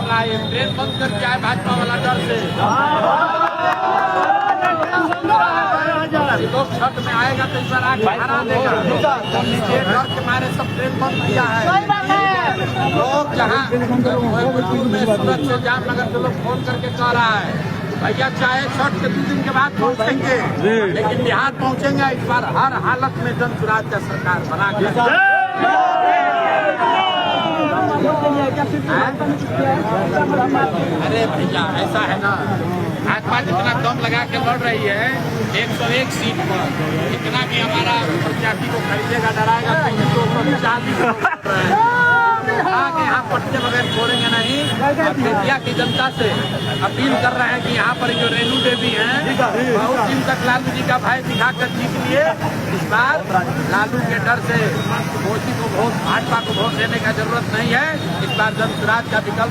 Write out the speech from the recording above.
मुकाबला है। ट्रेन बंद करके आए भाजपा वाला डर से। लोग छठ में आएगा तो इस बार आगे हरा देगा। ये डर के मारे सब ट्रेन बंद किया है। लोग जहाँ में सूरत से जामनगर से लोग फोन करके कह रहा है भैया चाहे छठ के 2 दिन के बाद पहुँचेंगे लेकिन बिहार पहुँचेंगे इस बार हर हालत में। जन स्वराज का सरकार बना के अरे भैया ऐसा है ना, भाजपा जितना दम लगा के लड़ रही है 101 सीट पर, इतना भी हमारा प्रत्याशी को खरीदेगा डराएगा तो 240 आगे यहाँ पट्टे बगैर छोड़ेंगे नहीं। बेतिया की जनता से अपील कर रहे हैं कि यहाँ पर जो रेणु देवी हैं बहुत दिन तक लालू जी का भाई दिखाकर जीत लिए। इस बार लालू के डर से मोदी को वोट, भाजपा को वोट देने का जरूरत नहीं है। इस बार जन स्वराज का विकल्प